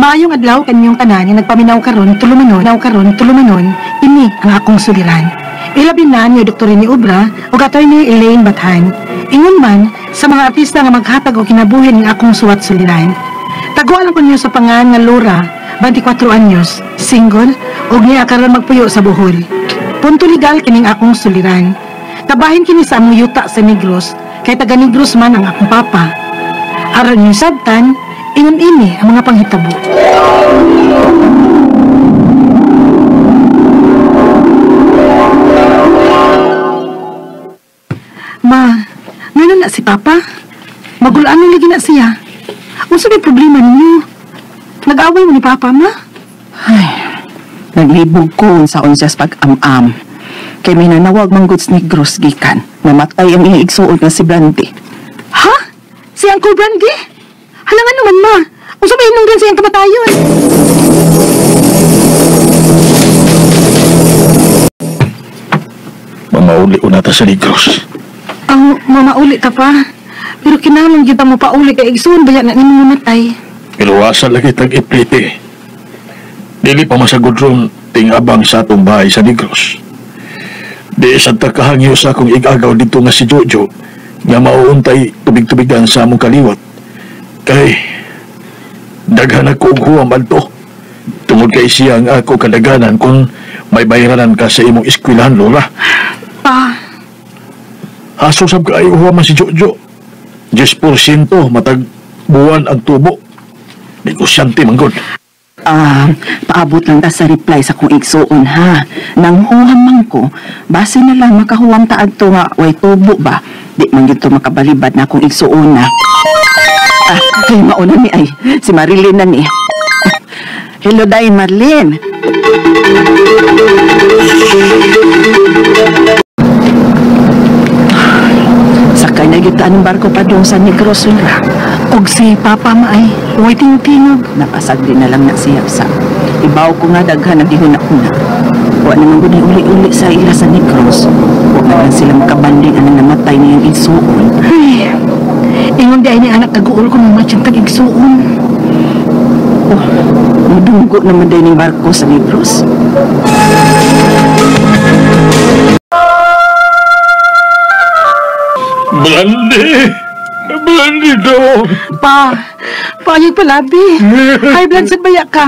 Maayong adlaw kanyang tanan nga nagpaminaw tulumanon, ini ang akong suliran. Ilabi na niyo Dr. ni Obra o Attorney Elaine Bathan. Ingon man sa mga artista nga maghatag o kinabuhin ng akong suwat suliran. Taguan ko niyo sa pangan nga Laura, 24 anyos, single, o niya karon magpuyo sa Bohol. Punto legal kining akong suliran. Tabahin kini sa among yuta sa Negros, kay taga Negros man ang akong papa. Aron yung sabtan, ingon ini ang mga panghitabo. Ma, ngayon na si Papa? Magulaan lagi na siya. Unsa may problema ninyo? Nag-away mo ni Papa, Ma? Ay, naglibog ko sa unsas pag-am-am. Kay may nanawag mang goods ni Negros gikan. Namatay ang iigsuon nga si Brandy. Ha? Si Uncle Brandy? Halangan naman, Ma. Unsa may hinungdan siyang kamatayon? Mamauli ko nata sa Negros. Ang mamauli ka pa. Pero kinahanglan kita mo pauli kay igsuon ba yan na nimo mamatay? Iluwasan lagi tag-iplite. Dili pa masagod ron ting abang sa atong bahay sa Negros. Di isang takahangyo sa akong igagaw dito nga si Jojo nga mauuntay tubig-tubigan sa among kaliwat. Kay daghan ako og huwam adto. Tungod kay siya ang ako kadaganan kung may bayranan ka sa imong eskwelahan, Lola. Pa, Aso sab kaayo huwam si Jojo. 10% matag buwan ang tubo. Negosyante manggod. Paabot lang ta sa reply sa kong igsuon ha. Nang huwam man ko, base na lang makahuwam ta adto nga way tubo ba. Di man gito makabalibad na akong igsuon na. Ay mauna ni ay si Marilyn na ni. Hello day Marilyn. Sakay na kita anong barko pa doon sa Negros ra. og si Papa maay, waiting tingog. Napasagdi na lang na siya sa. Ibaw ko nga daghan na gihuna-una. Wa naman ko uli-uli sa ila sa Negros. Wa naman sila makabanding anang namatay niyang igsuon. Ay, ingon di ay ni anak taguol ko ng matyang tag-igsuon. Mudunggo naman din yung barko sa Negros. Blandi daw. Paayag palabi. High blood sa baya ka.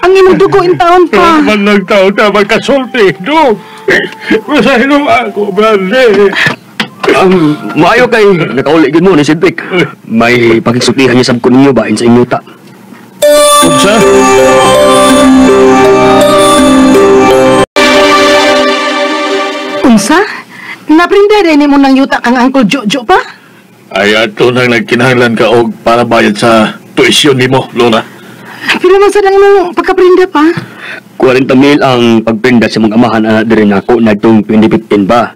Ang imong dugo in taon pa. Man nagtaon na magkasulti, do. Masahilo ako, Blandi. Maayo kay nakauligin mo ni Sidwick. May pakisutihan niya sab ko ninyo ba sa inyo ta. Sa? Unsa? Naprinda rin mo ng yuta kang Uncle Jojo pa? Ay, ato nang nagkinahanglan ka og para bayad sa tuition nimo, Lola. Pero man sa nang mong pagkaprinda pa? 40,000 ang pagpinda sa mga amahan na diri nako na itong 2015 ba.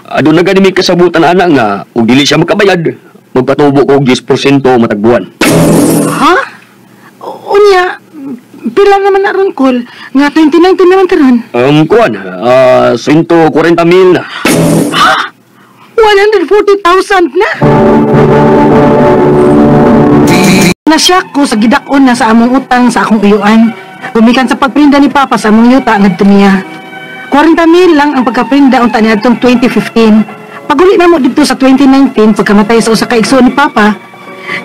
Ado na ganimi kasabutan ana nga ug dili siya makabayad. Magpatubo ko og 10% matagbuan. Ha? Unya, pila naman na ron, Col? Nga 2019 naman karon. Kuan, 140,000 na. Ha? 140,000 na? Nasyak ko sa gidakon na sa among utang sa akong uyuan. Gumikan sa pagprinda ni Papa sa among yuta ngadto niya. 40,000 lang ang pagkaprinda unta niya atong 2015. Paguli na mo dito sa 2019 pagkamatay sa usa ka igsoon ni Papa,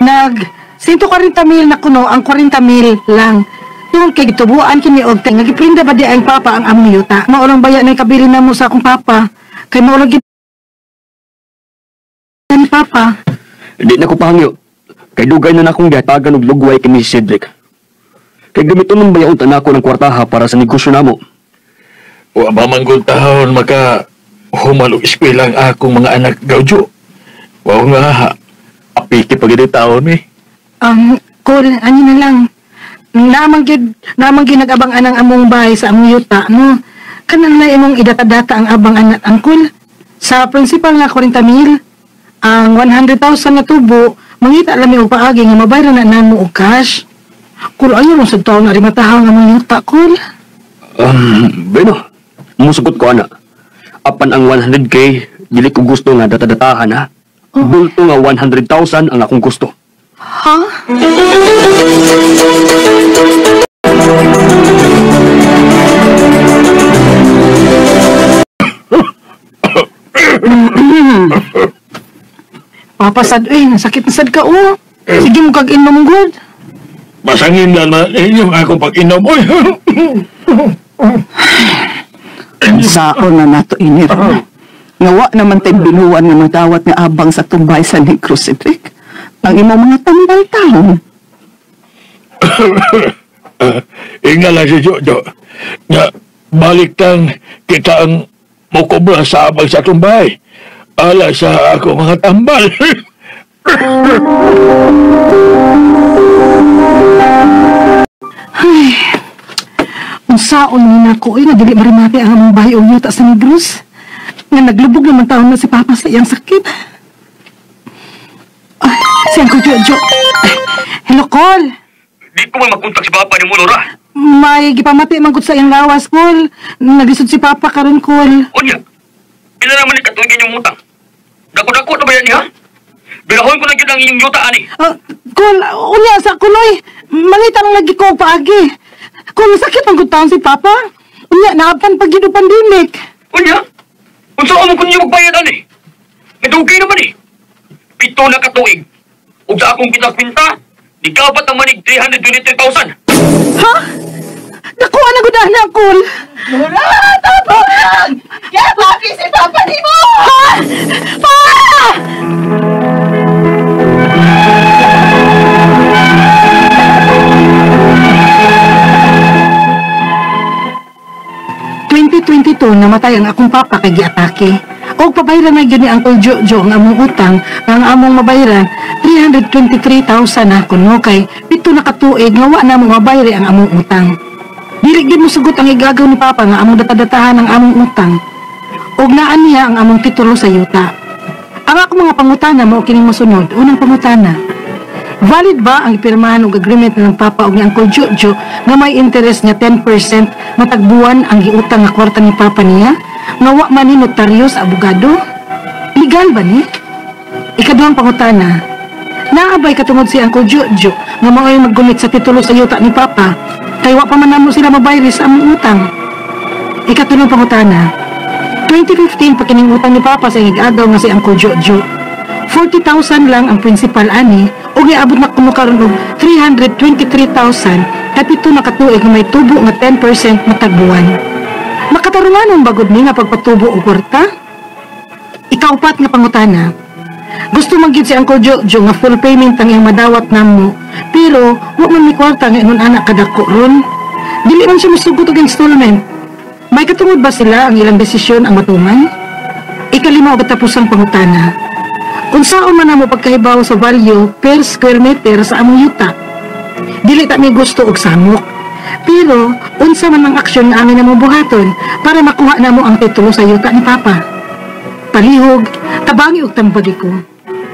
140,000 na kuno ang 40,000 lang. Tungod kay gitubuan kini og nga giprinda ba di ang Papa ang among yuta. Maurang baya na kabili na mo sa akong Papa. Kay maurang ni Papa. Di na ko pahangyo. Kay dugay na nakong gihatagan og lugway kini si Cedric. Kay gamiton man bayaon ta nako ng kwartaha para sa negosyo namo. Wa ba manggod tahon maka human og eskwela ang akong mga anak gawjo. Wa nga apiki pagid taon mi. Col, ani na lang. Namang gyud nag-abang anang among bahay sa among yuta, no? Kanang na imong idata-data ang abang anak angkol. Sa principal nga 40,000, ang 100,000 na tubo, mangita lang og paagi nga mabayran na namo og cash. Kung ayaw mo sa taon na rimatahaw nga among yuta, Col. Bueno, musugot ko ana. Apan ang 100K, dili ko gusto nga data-datahan ha. Bulto nga 100,000 ang akong gusto. Ha? Papasad, nasakit na sad ka, oh. Sige mo kag-inom, good. Masangin na inyong ako pag-inom. Oy! Ang saon na nato inir. Ngawa naman tayo binuwan nga madawat nga abang sa tumbay sa Negros, Cedric. Ang imong mga tambal taon. Ingala si Jojo. Nga, balik tang kita ang mukobra sa abang sa tumbay. Ala sa ako mga tambal. Ay, unsaon ni nako nga dili marimate ang among bahay o yuta sa Negros. Nga naglubog naman taon na si Papa sa iyang sakit. Ay, si Uncle Jojo. Ay, hello, Col. Di ko man makontak si Papa ni mo, Nora. May gipamati man gud sa iyang lawas, Col. Nagisod si Papa karon, Col. O niya, pila naman ni katungin yung utang. Dako-dako na ba yan niya? Bilahon ko na yun ang iyong yuta, ani. Col, unya sa kunoy. Mangita lang lagi ko paagi. Col, sakit ang gud taon si Papa. Unya, naabtan pag yun ang pandemic. O niya, kung saan mo kung niyo magbayad, ani. Nadugay naman eh. 7 na katuig. Ug sa akong pinagpinta, di kapat ang manig 323,000. Ha? Nakuha na gud na, Col. Nora, tapos! Kaya bakit si Papa ni mo? Ha? Pa! namatay ang akong papa kay giatake. Og pabayran na gyud ni Uncle Jojo ang among utang nga ang among mabayran 323,000 na kuno kay pito na katuig nga wa na mo mabayri ang among utang. Dili gyud mo sugot ang igagaw ni papa nga among datadatahan ang among utang. Og naa niya ang among titulo sa yuta. Ang akong mga pangutana mao kining mosunod. Unang pangutana, valid ba ang ipirmahan og agreement ng Papa og ni Uncle Jojo nga may interest nga 10% matagbuan ang giutang nga kwarta ni Papa niya? Nga wa man ni notaryo sa abogado? Legal ba ni? Ikaduhang pangutana, naabay katungod si Uncle Jojo nga mao'y maggunit sa titulo sa yuta ni Papa kay wa pa man namo sila mabayri sa among utang? Ikatulong pangutana, 2015 pa kining utang ni Papa sa hig-agaw nga si Uncle Jojo. 40,000 lang ang principal ani o giabot na kuno karon og 323,000 kapito na katuig nga may tubo nga 10% matagbuan. Makatarunganon bagod ni nga pagpatubo og kwarta? Ikaupat nga pangutana, gusto man gyud si Uncle Jojo nga full payment ang iyang madawat namo, pero wa man mi kwarta nga ingon anak kadako ron. Dili man siya misugot og installment. May katungod ba sila ang ilang desisyon ang matuman? Ikalima og katapusang pangutana, kung saan man mo pagkahibaw sa value per square meter sa among yuta. Dili ta mi gusto og samok. Pero, unsa man ang aksyon nga amin na buhaton para makuha na mo ang titulo sa yuta ni Papa. Palihog, tabangi og tambagi ko.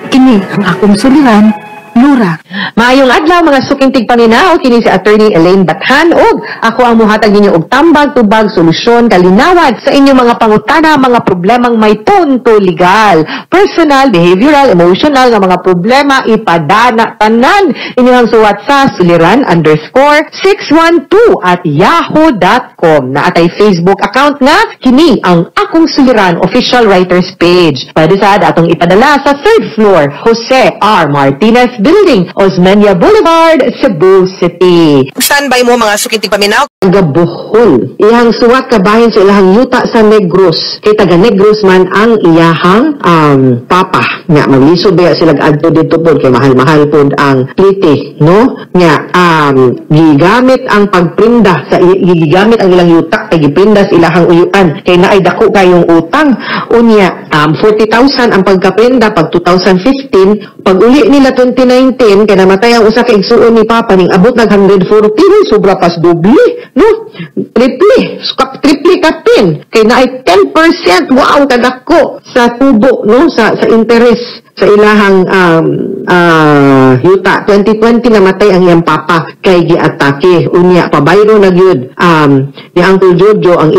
Kini ang akong suliran, Nora. Maayong adlaw mga suking tigpaminaw, kini si Attorney Elaine Bathan og ako ang muhatag ninyo og tambag tubag solusyon kalinawad sa inyong mga pangutana, mga problemang may punto legal, personal, behavioral, emotional nga mga problema ipadana tanan inyong suwat sa suliran_612@yahoo.com. Naatay Facebook account nga kini ang akong suliran official writers page. Pwede sad atong ipadala sa 3rd floor Jose R. Martinez Building, Osmeña Boulevard, Cebu City. Standby mo mga sukintig paminaw. Taga Bohol. Iyang suwat kabahin sa ilahang yuta sa Negros. Kay taga Negros man ang iyahang papa. Nga, maglisod ba sila adto dito po kay mahal-mahal po ang plite, no? Nga, gigamit ang pagprinda sa gigamit ang ilang yuta kay giprinda sa ilahang uyuan. Kay naay dako kayong utang. Unya, 40,000 ang pagkaprinda pag 2015, pag uli nila 2019 kay namatay ang usa ka igsuon ni Papa ning abot nag 140 sobra pas doble, no? Triple kapin kay naay 10% wow kadako sa tubo, no, sa interest sa ilahang yuta. 2020 namatay ang iyang papa kay giatake. Unya pabayro na gyud ni Uncle Jojo ang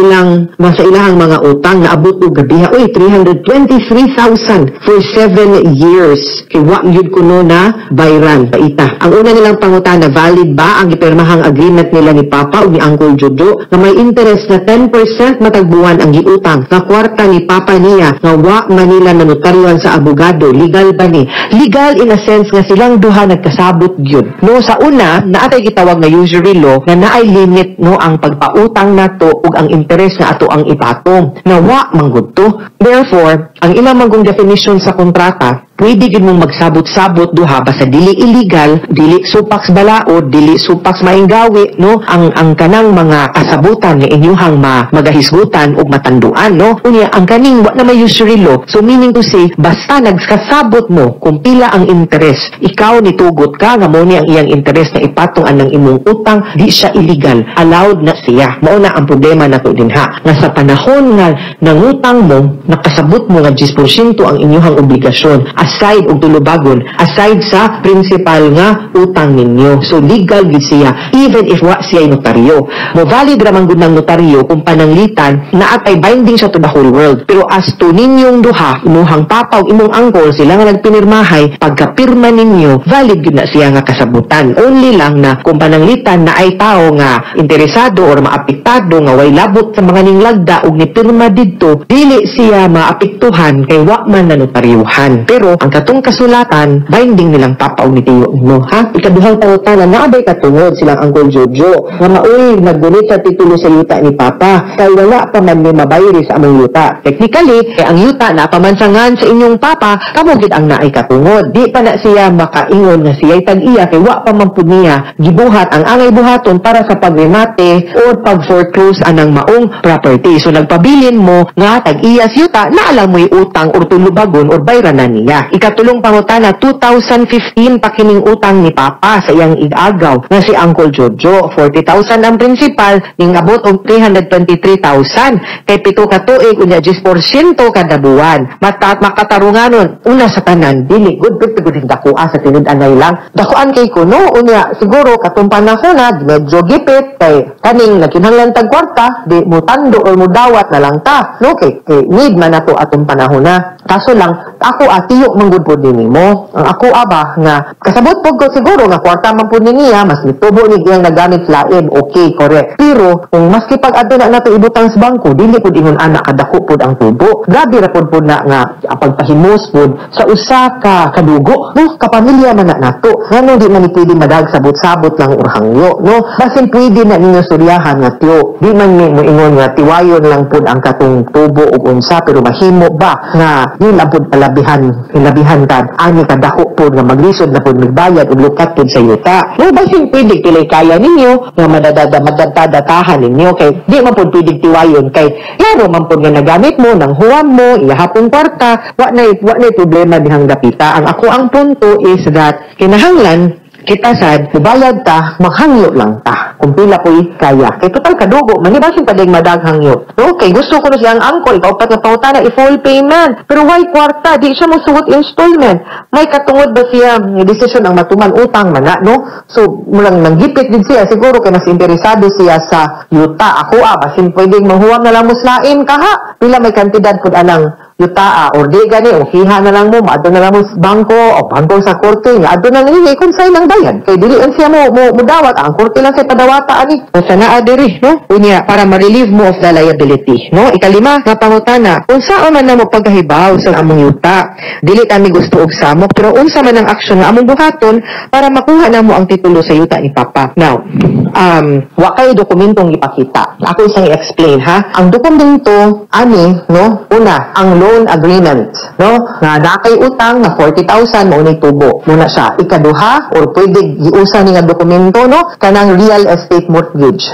sa ilahang mga utang na abot og gabiha. Uy, 323,000 for 7 years. Kay wa gyud kuno na bayran paita. Ang una nilang pangutana, valid ba ang gipirmahang agreement nila ni Papa o ni Uncle Jojo na may interest na 10% matag buwan ang giutang nga kwarta ni Papa niya nga wa manila nanotaryuhan sa abogado? Legal ba ni? Legal in a sense nga silang duha nagkasabot gyud. No, sa una naatay gitawag na usury law na naay limit no ang pagpautang nato ug ang interest na ato ang ipatong na wa manggud to. Therefore, ang ilang manggong definition sa kontrata, pwede gid mong magsabot-sabot duha basta dili illegal, dili supaks balaod, dili supaks mainggawi, no? Ang kanang mga kasabutan nga inyuhang magahisgutan ug matanduan, no? Unya ang kaning wa na may usury law. So meaning to say, basta nagkasabot mo kung pila ang interest, ikaw nitugot ka nga mo ni ang iyang interest na ipatong anang imong utang, di siya illegal, allowed na siya. Mao na ang problema nato dinha. Nga sa panahon nga nangutang mo, nakasabot mo nga 10% ang inyuhang obligasyon, aside og tulubagon, aside sa principal nga utang ninyo. So legal gid siya even if wa siya notaryo. Mo valid ra man gud ng notaryo kung pananglitan na atay binding siya to the whole world. Pero as to ninyong duha, imuhang papa ug imong uncle, sila nga nagpinirmahay, pagkapirma ninyo, valid gid na siya nga kasabutan. Only lang na kung pananglitan na ay tao nga interesado or maapektado nga way labot sa mga ninglagda ug nipirma didto, dili siya maapektuhan kay wa man na notaryuhan. Pero ang katong kasulatan, binding nilang papa o ni tiyo mo, ha? Ikaduhang pangutanan, naabay katungod silang Uncle Jojo. Nga maoy, naggunit sa titulo sa yuta ni Papa. Kaya wala pa man may mabayri sa among yuta. Technically, ang yuta na pamansangan sa inyong Papa, kamugid ang naay katungod. Di pa na siya makaingon nga siya'y tag-iya, kay wa pa man po niya gibuhat ang angay buhaton para sa pagremate o pag-foreclose anang maong property. So nagpabilin mo nga tag-iya sa yuta na alam mo'y utang or tulubagon or bayranan niya. Ikatulong pangutana, 2015 pakining utang ni Papa sa iyang igagaw nga si Uncle Jojo. 40,000 ang principal, ning abot og 323,000. Kay pito ka tuig, unya 10% kada buwan. Makatarunganon, una sa tanan, dili, good yung dakua sa tinud-anay lang. Dakuan kay kuno, unya, siguro katong panahon na, medyo gipit, kay kaning nagkinahanglan tag kwarta, di mo tando o mo dawat na lang ta. No, kay need man nato atong panahon na. Kaso lang, ako atiyo manggod po din mo. Ang ako aba nga, kasabot po ko siguro nga kwarta man po niya, mas nitubo ni iyang nagamit lain, okay, correct. Pero, kung maski pag-ado na nato ibutang sa bangko, dili po ingon anak kadako po ang tubo. Grabe ra po na nga, pagpahimos po sa usa ka kadugo, no? Kapamilya man na nato. Ngano di man pwede madag sabot-sabot lang urhangyo, no? Basin pwede na ninyo suryahan nga tiyo. Di man mo ingon nga tiwayon lang po ang katong tubo o unsa, pero mahimo ba nga yun lang po hilabihan ka, ani kadako po nga maglisod na po magbayad o lukat po sa yuta. No, basin pwede kilay kaya ninyo nga madadatahan ninyo kay di man po pwede tiwayon kay klaro man po nga nagamit mo nang huwam mo ihapon kwarta, wa na problema dihang dapita. Ang ako ang punto is that kinahanglan kita sad, mubayad ta, maghangyo lang ta. Kung pila po'y kaya. Kay total kadugo, manibasin pa ding madaghangyo. Okay, gusto ko na siyang uncle, kaupat nga pautana, i-full payment. Pero why kwarta? Di siya masugot installment. May katungod ba siya, decision ang matuman utang man na, no? So, mulang nanggipit din siya. Siguro kay mas interesado siya sa yuta. Ako basin pwedeng mahuwam na lang muslain kaha. Pila may kantidad po anang yuta or di gani o hiha na lang mo maadto na lang mo sa bangko o bangko sa korte nga adto na nini kung say nang bayad kay dili siya mo dawat ang korte lang say padawata ani o sana adiri no unya para ma-relieve mo of the liability no. Ikalima nga pangutana unsa man na mo pagkahibaw sa among yuta dili kami gusto og samok pero unsa man ang aksyon nga among buhaton para makuha na mo ang titulo sa yuta ni Papa. Now wa kay dokumentong ipakita ako isang i-explain ha. Ang dokumento ani no una ang loan agreement, no? Nga nakay utang na 40,000 mo ni tubo. Muna siya ikaduha or pwede giusa ni nga dokumento, no? Kanang real estate mortgage.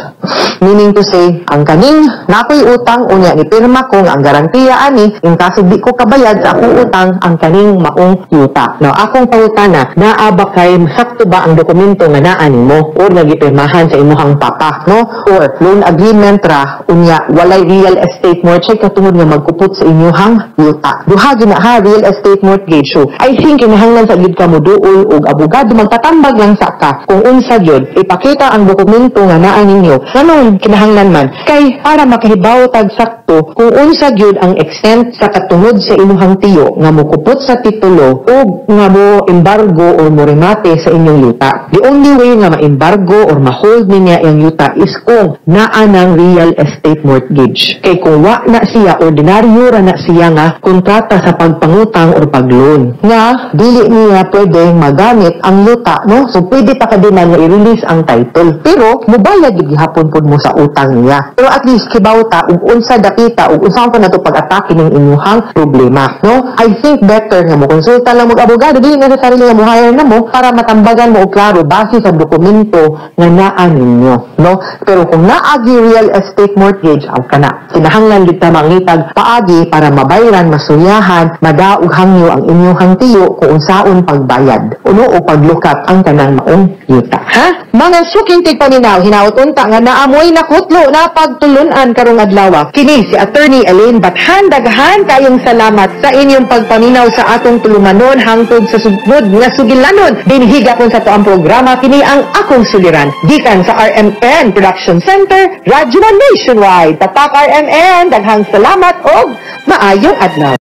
Meaning to say, ang kaning nakoy utang unya ni pirma ko nga ang garantiya ani in kaso di ko kabayad sa akong utang ang kaning maong yuta. Now, akong pangutana, naa ba kay sakto ba ang dokumento nga naa nimo or nagipirmahan sa imuhang papa, no? Or loan agreement ra unya walay real estate mortgage katungod nga magkupot sa imuhang yuta. Duha gyud na ha real estate mortgage. So, I think kinahanglan sa gid ka mo duol og abogado magtatambag lang sa ka kung unsa gyud ipakita ang dokumento nga naa ninyo. Nganong kinahanglan man kay para makahibaw tag sakto kung unsa gyud ang extent sa katungod sa imuhang tiyo nga mokupot sa titulo o nga mo embargo or mo remate sa inyong yuta. The only way nga ma-embargo or ma-hold niya ang yuta is kung naa ng real estate mortgage. Kay kung wa na siya, ordinaryo ra na siya nga kontrata sa pagpangutang or pagloan. Nga, dili niya pwedeng magamit ang yuta, no? So, pwede pa ka din na i-release ang title. Pero, mubayad yung gihapon po mo sa utang niya. Pero at least, kibawta, ug unsa dapita, ug unsa pa na ito pag-atake ng inyuhang problema, no? I think better nga mo konsulta lang mag-abogado, dili na sa sarili nga mo hire na mo para matambagan mo og klaro base sa dokumento nga naa ninyo, no? Pero kung naagi real estate mortgage, ang kana, kinahanglan dito mangitag paagi para mabayaran, masunyahan, madaog hangyo ang inyong tiyo kung unsaon pagbayad, uno o paglukat ang kanang maong yuta. Ha? Mga suking tigpaminaw, hinaot unta nga naamoy nakutlo na pagtulunan karong adlaw. Kini si Attorney Elaine Bathan, daghan kayong salamat sa inyong pagpaminaw sa atong tulumanon hangtod sa sugod nga sugilanon. Dinhiga po sa to ang programa kini ang akong suliran gikan sa RMN Production Center, Radyo Nationwide. Tatak RMN, daghang salamat og maayong adlaw.